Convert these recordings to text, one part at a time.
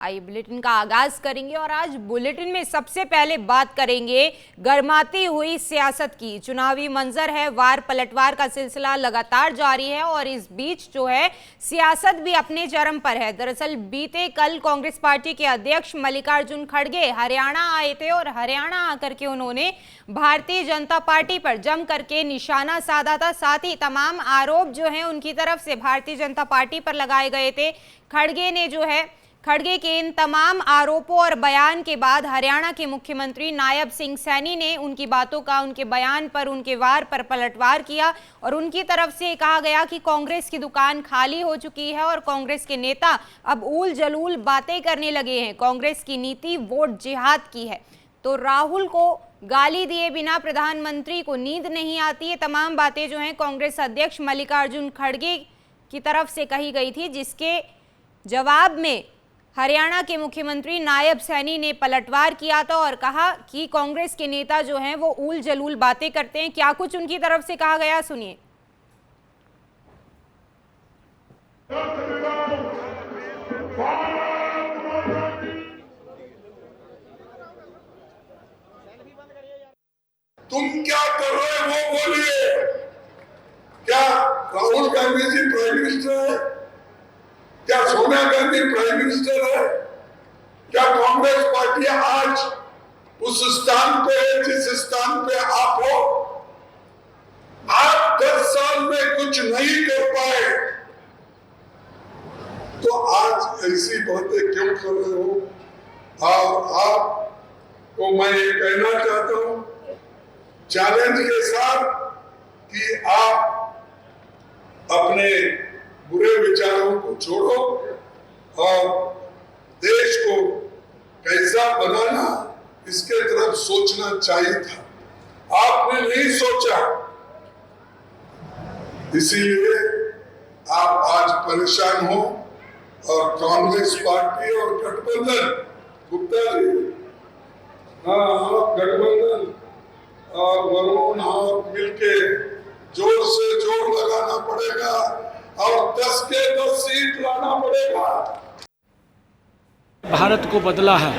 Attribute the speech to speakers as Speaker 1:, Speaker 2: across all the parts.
Speaker 1: आइए बुलेटिन का आगाज करेंगे और आज बुलेटिन में सबसे पहले बात करेंगे गर्माती हुई सियासत की। चुनावी मंजर है, वार पलटवार का सिलसिला लगातार जारी है और इस बीच जो है सियासत भी अपने चरम पर है। दरअसल बीते कल कांग्रेस पार्टी के अध्यक्ष मल्लिकार्जुन खड़गे हरियाणा आए थे और हरियाणा आकर के उन्होंने भारतीय जनता पार्टी पर जम करके निशाना साधा था। साथ ही तमाम आरोप जो है उनकी तरफ से भारतीय जनता पार्टी पर लगाए गए थे। खड़गे के इन तमाम आरोपों और बयान के बाद हरियाणा के मुख्यमंत्री नायब सिंह सैनी ने उनकी बातों का, उनके बयान पर, उनके वार पर पलटवार किया और उनकी तरफ से कहा गया कि कांग्रेस की दुकान खाली हो चुकी है और कांग्रेस के नेता अब ऊल जलूल बातें करने लगे हैं। कांग्रेस की नीति वोट जिहाद की है। तो राहुल को गाली दिए बिना प्रधानमंत्री को नींद नहीं आती है, तमाम बातें जो हैं कांग्रेस अध्यक्ष मल्लिकार्जुन खड़गे की तरफ से कही गई थी, जिसके जवाब में हरियाणा के मुख्यमंत्री नायब सैनी ने पलटवार किया था और कहा कि कांग्रेस के नेता जो हैं वो ऊल जलूल बातें करते हैं। क्या कुछ उनकी तरफ से कहा गया, सुनिए।
Speaker 2: तुम क्या कर रहे हो वो बोलिए। क्या राहुल गांधी जी प्राइम मिनिस्टर है? क्या सोनिया गांधी प्राइम मिनिस्टर है? क्या कांग्रेस पार्टी आज उस स्थान पे है जिस स्थान पे आप हो? आप 10 साल में कुछ नहीं कर पाए तो आज ऐसी बातें क्यों कर रहे हो? और आपको मैं ये कहना चाहता हूं चैलेंज के साथ कि आप अपने बुरे विचारों को छोड़ो और देश को कैसा बनाना इसके तरफ सोचना चाहिए था। आपने नहीं सोचा, इसीलिए आप आज परेशान हो। और कांग्रेस पार्टी और गठबंधन, गुप्ता जी, गठबंधन और वरुण आप मिलके जोर से जोर लगाना पड़ेगा और 10 के 10 सीट लाना पड़ेगा।
Speaker 3: भारत को बदला है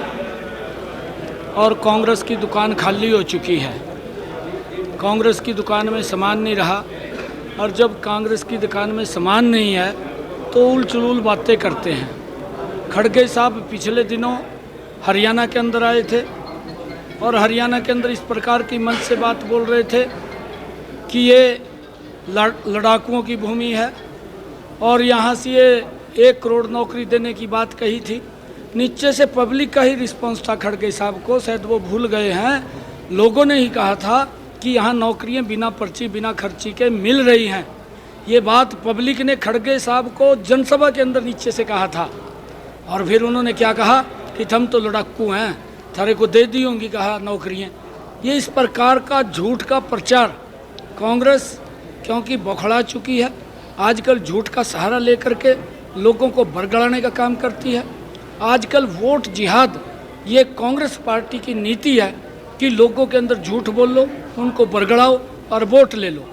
Speaker 3: और कांग्रेस की दुकान खाली हो चुकी है। कांग्रेस की दुकान में सामान नहीं रहा और जब कांग्रेस की दुकान में सामान नहीं है तो उल चुलूल बातें करते हैं। खड़गे साहब पिछले दिनों हरियाणा के अंदर आए थे और हरियाणा के अंदर इस प्रकार की मंच से बात बोल रहे थे कि ये लड़ाकुओं की भूमि है और यहाँ से ये 1 करोड़ नौकरी देने की बात कही थी। नीचे से पब्लिक का ही रिस्पांस था खड़गे साहब को, शायद वो भूल गए हैं। लोगों ने ही कहा था कि यहाँ नौकरियाँ बिना पर्ची बिना खर्ची के मिल रही हैं। ये बात पब्लिक ने खड़गे साहब को जनसभा के अंदर नीचे से कहा था और फिर उन्होंने क्या कहा कि हम तो लड़ाकू हैं, थारे को दे दी होंगी कहा नौकरियाँ। ये इस प्रकार का झूठ का प्रचार कांग्रेस क्योंकि बौखला चुकी है, आजकल झूठ का सहारा लेकर के लोगों को बरगलाने का काम करती है। आजकल वोट जिहाद ये कांग्रेस पार्टी की नीति है कि लोगों के अंदर झूठ बोल लो, उनको बरगलाओ और वोट ले लो।